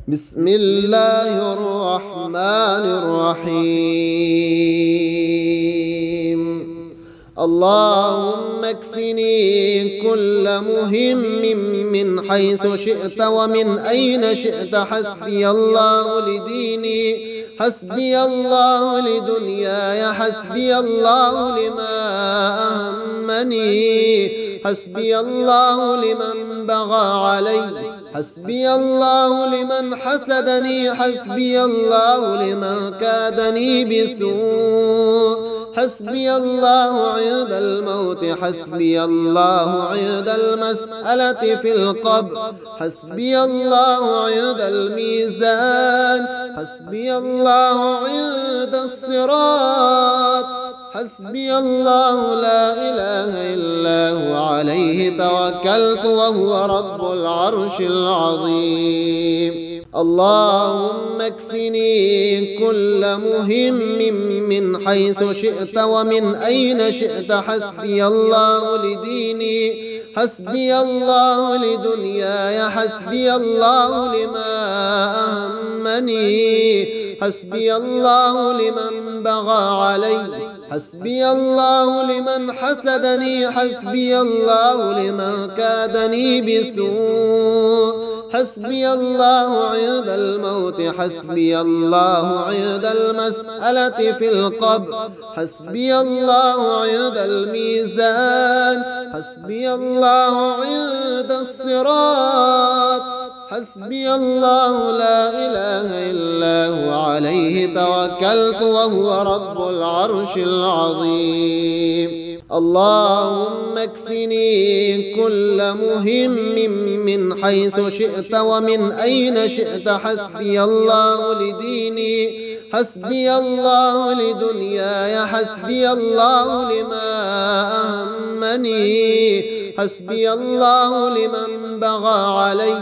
بسم الله الرحمن الرحيم. اللهم اكفني كل مهم من حيث شئت ومن أين شئت. حسبي الله لديني، حسبي الله لدنياي، حسبي الله لما أهمني، حسبي الله لمن بغى علي، حسبي الله لمن حسدني، حسبي الله لمن كادني بسوء، حسبي الله عند الموت، حسبي الله عند المسألة في القبر، حسبي الله عند الميزان، حسبي الله عند الصراط، حسبي الله لا إله إلا هو عليه توكلت وهو رب العرش العظيم. اللهم اكفني كل مهم من حيث شئت ومن أين شئت. حسبي الله لديني، حسبي الله لدنياي، حسبي الله لما أهمني، حسبي الله لمن بغى علي، حسبي الله لمن حسدني، حسبي الله لمن كادني بسوء، حسبي الله عند الموت، حسبي الله عند المسألة في القبر، حسبي الله عند الميزان، حسبي الله عند الصراط، حسبي الله لا إله إلا هو عليه توكلت وهو رب العرش العظيم. اللهم اكفني كل مهم من حيث شئت ومن أين شئت. حسبي الله لديني، حسبي الله لدنياي، حسبي الله لما أهمني، حسبي الله لمن بغى علي،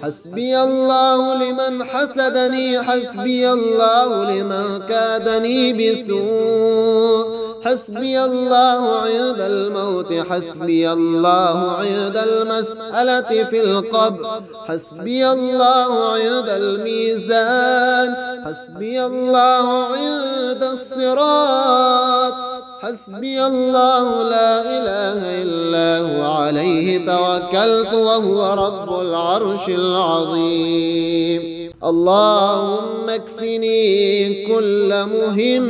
حسبي الله لمن حسدني، حسبي الله لمن كادني بسوء، حسبي الله عند الموت، حسبي الله عند المسألة في القبر، حسبي الله عند الميزان، حسبي الله عند الصراط، حسبي الله لا إله إلا هو عليه توكلت وهو رب العرش العظيم. اللهم اكفني كل مهم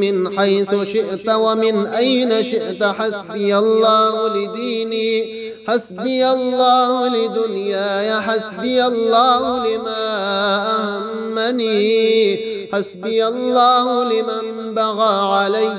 من حيث شئت ومن أين شئت. حسبي الله لديني، حسبي الله لدنياي، حسبي الله لما أهمني، حسبي الله لمن بغى علي،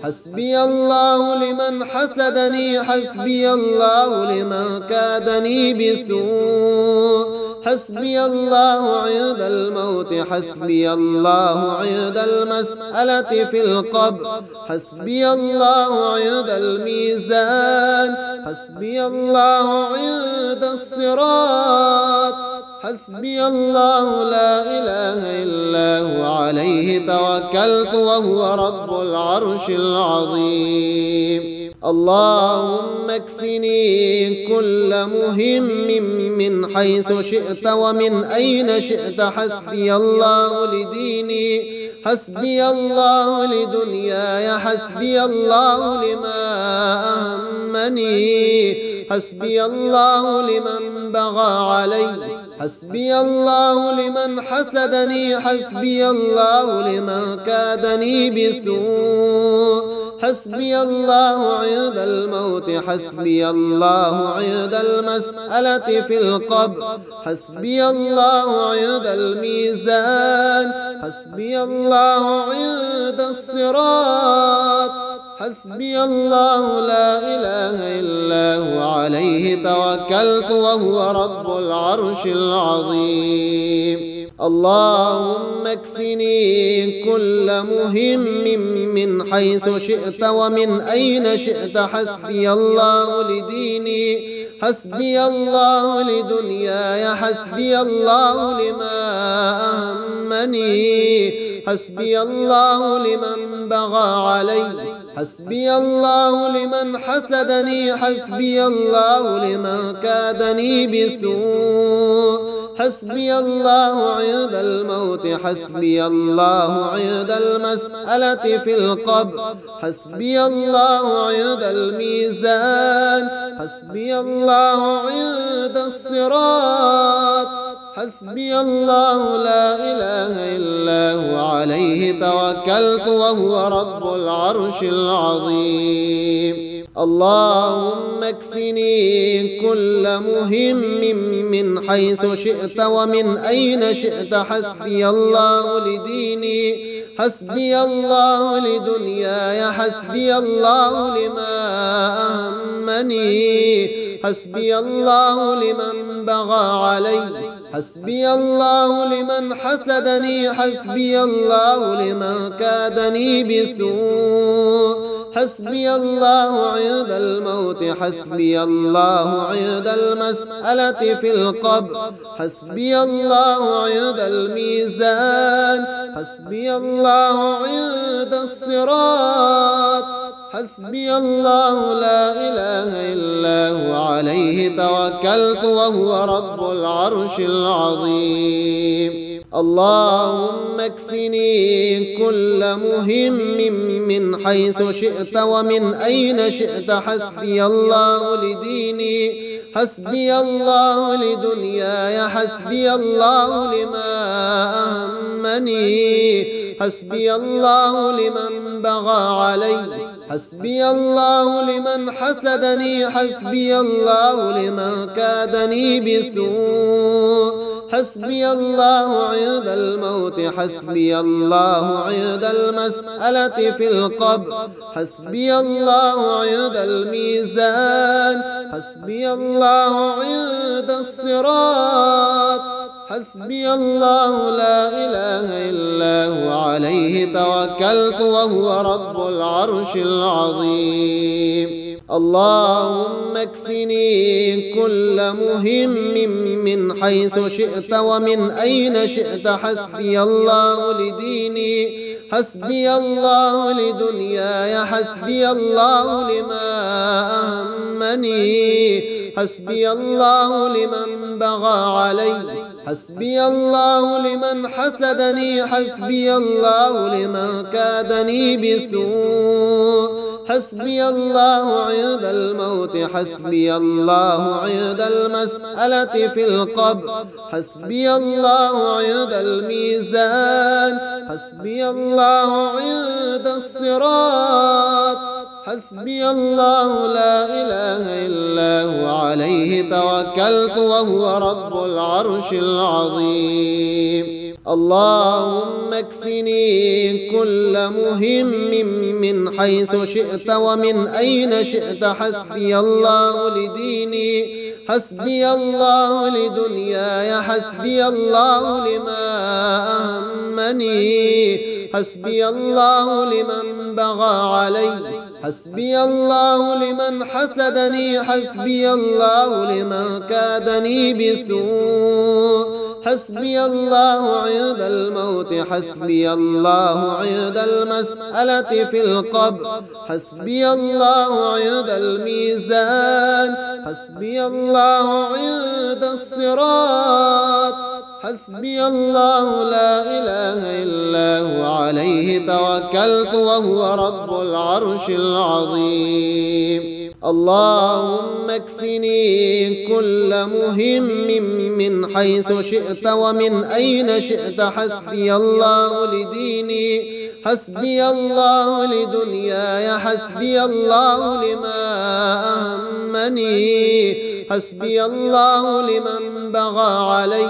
حسبي الله لمن حسدني، حسبي الله لمن كادني بسوء، حسبي الله عند الموت، حسبي الله عند المسألة في القبر، حسبي الله عند الميزان، حسبي الله عند الصراط، حسبي الله لا إله إلا هو عليه توكلت وهو رب العرش العظيم. اللهم اكفني كل مهم من حيث شئت ومن أين شئت. حسبي الله لديني، حسبي الله لدنياي، حسبي الله لما أهمني، حسبي الله لمن بغى علي، حسبي الله لمن حسدني، حسبي الله لمن كادني بسوء، حسبي الله عند الموت، حسبي الله عند المسألة في القبر، حسبي الله عند الميزان، حسبي الله عند الصراط، حسبي الله لا إله إلا هو عليه توكلت وهو رب العرش العظيم. اللهم اكفني كل مهم من حيث شئت ومن أين شئت. حسبي الله لديني، حسبي الله لدنياي، حسبي الله لما أهمني، حسبي الله لمن بغى علي، حسبي الله لمن حسدني، حسبي الله لمن كادني بسوء، حسبي الله عند الموت حسبي الله عند المسألة في القبر حسبي الله عند الميزان حسبي الله عند الصراط حسبي الله لا إله إلا هو عليه توكلت وهو رب العرش العظيم اللهم اكفني كل مهم من حيث شئت ومن أين شئت حسبي الله لديني حسبي الله لدنياي حسبي الله لما أهمني حسبي الله لمن بغى علي حسبي الله لمن حسدني حسبي الله لمن كادني بسوء حسبي الله عند الموت حسبي الله عند المسألة في القبر حسبي الله عند الميزان حسبي الله عند الصراط حسبي الله لا إله إلا هو عليه توكلت وهو رب العرش العظيم اللهم اكفني كل مهم من حيث شئت ومن أين شئت حسبي الله لديني حسبي الله لدنياي حسبي الله لما أهمني حسبي الله لمن بغى علي حسبي الله لمن حسدني حسبي الله لمن كادني بسوء حسبي الله عند الموت حسبي الله عند المسألة في القبر حسبي الله عند الميزان حسبي الله عند الصراط حسبي الله لا إله إلا هو عليه توكلت وهو رب العرش العظيم اللهم اكفني كل مهم من حيث شئت ومن أين شئت حسبي الله لديني حسبي الله لدنياي حسبي الله لما أهمني حسبي الله لمن بغى علي حسبي الله لمن حسدني حسبي الله لمن كادني بسوء حسبي الله عند الموت حسبي الله عند المسألة في القبر حسبي الله عند الميزان حسبي الله عند الصراط حسبي الله لا إله إلا هو عليه توكلت وهو رب العرش العظيم اللهم اكفني كل مهم من حيث شئت ومن أين شئت حسبي الله لديني حسبي الله لدنياي حسبي الله لما أهمني حسبي الله لمن بغى علي حسبي الله لمن حسدني حسبي الله لمن كادني بسوء حسبي الله عند الموت حسبي الله عند المسألة في القبر حسبي الله عند الميزان حسبي الله عند الصراط حسبي الله لا إله إلا هو عليه توكلت وهو رب العرش العظيم اللهم اكفني كل مهم من حيث شئت ومن أين شئت حسبي الله لديني حسبي الله لدنياي حسبي الله لما أهمني حسبي الله لمن بغى علي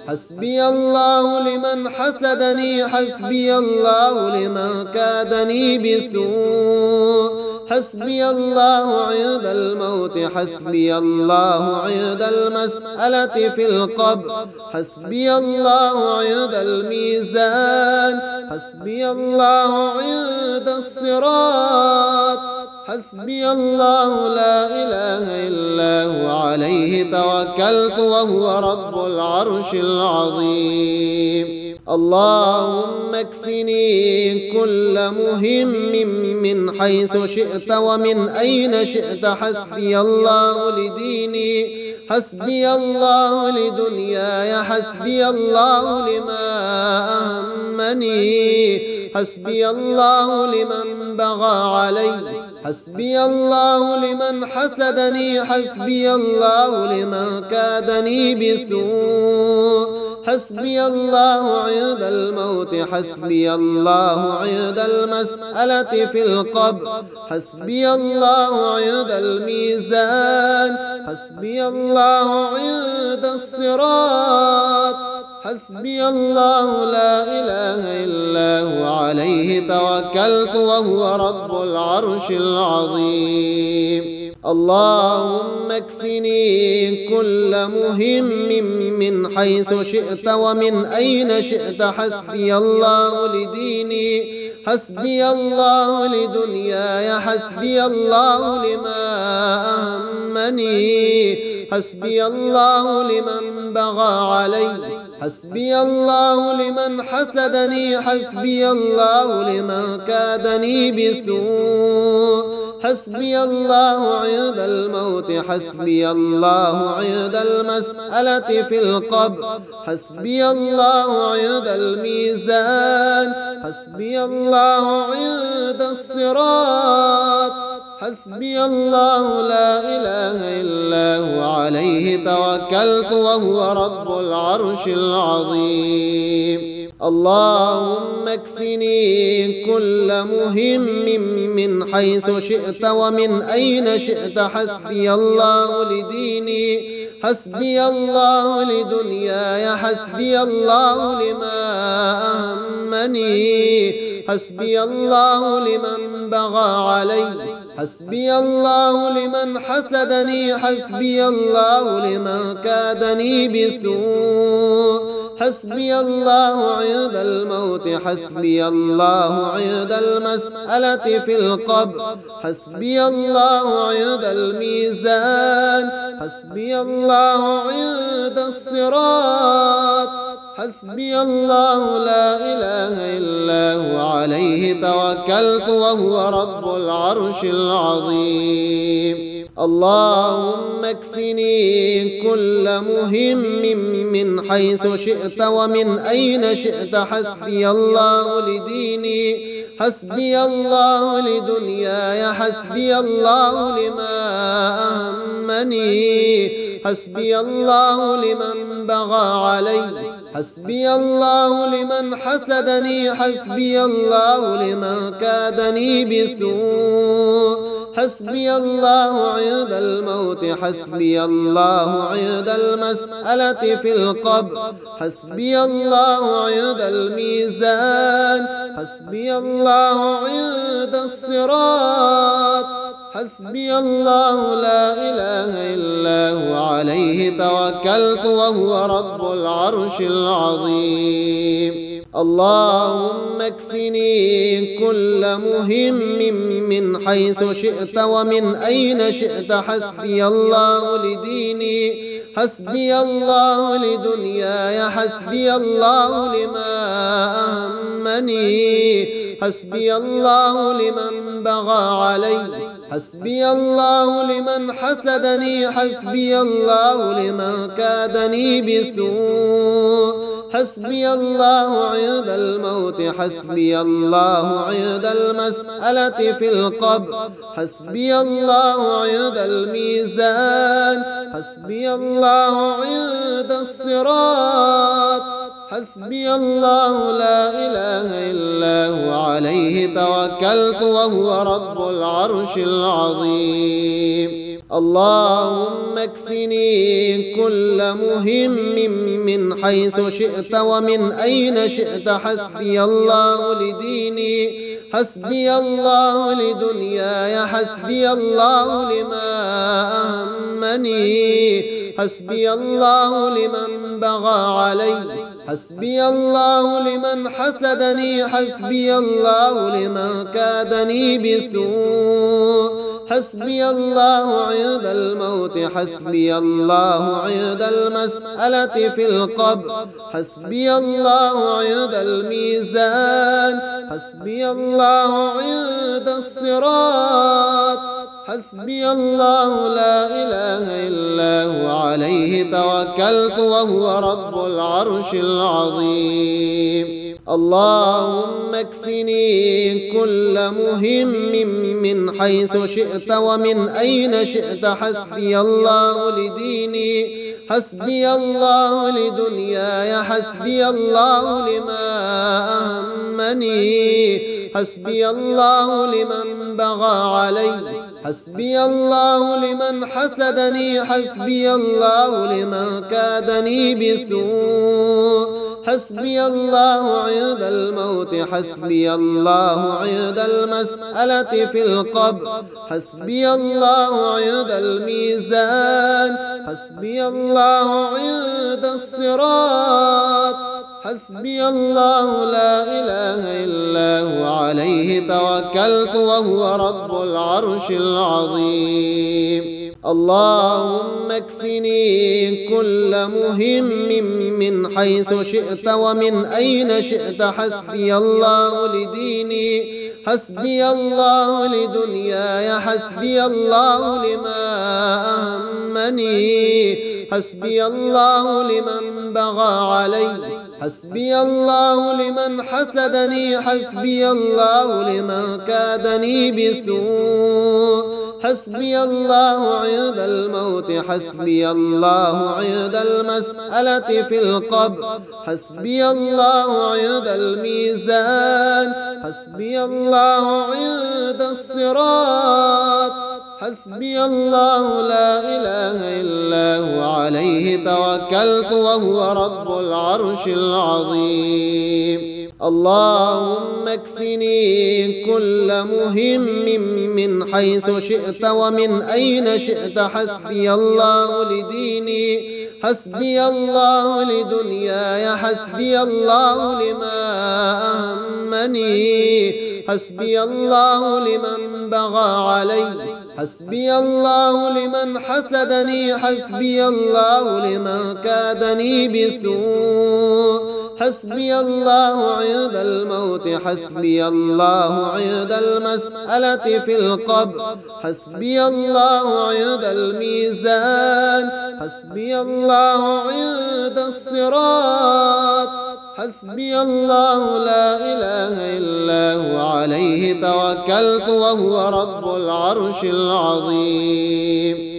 حسبي الله لمن حسدني حسبي الله لمن كادني بسوء حسبي الله عند الموت حسبي الله عند المسألة في القبر حسبي الله عند الميزان حسبي الله عند الصراط حسبي الله لا إله إلا هو عليه توكلت وهو رب العرش العظيم اللهم اكفني كل مهم من حيث شئت ومن أين شئت حسبي الله لديني حسبي الله لدنياي حسبي الله لما أهمني حسبي الله لمن بغى علي حسبي الله لمن حسدني حسبي الله لمن كادني بسوء حسبي الله عند الموت حسبي الله عند المسألة في القبر حسبي الله عند الميزان حسبي الله عند الصراط حسبي الله لا إله إلا هو عليه توكلت وهو رب العرش العظيم اللهم اكفني كل مهم من حيث شئت ومن أين شئت حسبي الله لديني حسبي الله لدنياي حسبي الله لما أهمني حسبي الله لمن بغى علي حسبي الله لمن حسدني حسبي الله لمن كادني بسوء حسبي الله عند الموت حسبي الله عند المسألة في القبر حسبي الله عند الميزان حسبي الله عند الصراط حسبي الله لا إله إلا هو عليه توكلت وهو رب العرش العظيم اللهم اكفني كل مهم من حيث شئت ومن أين شئت حسبي الله لديني حسبي الله لدنياي حسبي الله لما أهمني حسبي الله لمن بغى علي حسبي الله لمن حسدني حسبي الله لمن كادني بسوء حسبي الله عند الموت حسبي الله عند المسألة في القبر حسبي الله عند الميزان حسبي الله عند الصراط حسبي الله لا إله إلا هو عليه توكلت وهو رب العرش العظيم اللهم اكفني كل مهم من حيث شئت ومن أين شئت حسبي الله لديني حسبي الله لدنياي حسبي الله لما أهمني حسبي الله لمن بغى علي حسبي الله لمن حسدني حسبي الله لمن كادني بسوء حسبي الله عند الموت حسبي الله عند المسألة في القبر حسبي الله عند الميزان حسبي الله عند الصراط حسبي الله لا إله إلا هو عليه توكلت وهو رب العرش العظيم اللهم اكفني كل مهم من حيث شئت ومن أين شئت حسبي الله لديني حسبي الله لدنياي حسبي الله لما أهمني حسبي الله لمن بغى علي حسبي الله لمن حسدني حسبي الله لمن كادني بسوء حسبي الله عند الموت حسبي الله عند المسألة في القبر حسبي الله عند الميزان حسبي الله عند الصراط حسبي الله لا إله إلا هو عليه توكلت وهو رب العرش العظيم اللهم اكفني كل مهم من حيث شئت ومن أين شئت حسبي الله لديني حسبي الله لدنياي حسبي الله لما أهمني حسبي الله لمن بغى علي حسبي الله لمن حسدني حسبي الله لمن كادني بسوء حسبي الله عند الموت حسبي الله عند المسألة في القبر حسبي الله عند الميزان حسبي الله عند الصراط حسبي الله لا إله إلا هو عليه توكلت وهو رب العرش العظيم. اللهم اكفني كل مهم من حيث شئت ومن أين شئت. حسبي الله لديني، حسبي الله لدنياي، حسبي الله لما أهمني، حسبي الله لمن بغى علي، حسبي الله لمن حسدني، حسبي الله لمن كادني بسوء، حسبي الله عند الموت، حسبي الله عند المسألة في القبر، حسبي الله عند الميزان، حسبي الله عند الصراط، حسبي الله لا إله إلا هو عليه توكلت وهو رب العرش العظيم. اللهم اكفني كل مهم من حيث شئت ومن أين شئت. حسبي الله لديني، حسبي الله لدنياي، حسبي الله لما أهمني، حسبي الله لمن بغى علي، حسبي الله لمن حسدني، حسبي الله لمن كادني بسوء، حسبي الله عند الموت، حسبي الله عند المسألة في القبر، حسبي الله عند الميزان، حسبي الله عند الصراط، حسبي الله لا إله إلا هو عليه توكلت وهو رب العرش العظيم. اللهم اكفني كل مهم من حيث شئت ومن أين شئت. حسبي الله لديني، حسبي الله لدنياي، حسبي الله لما أهمني، حسبي الله لمن بغى علي، حسبي الله لمن حسدني، حسبي الله لمن كادني بسوء، حسبي الله عند الموت، حسبي الله عند المسألة في القبر، حسبي الله عند الميزان، حسبي الله عند الصراط، حسبي الله لا إله إلا هو عليه توكلت وهو رب العرش العظيم.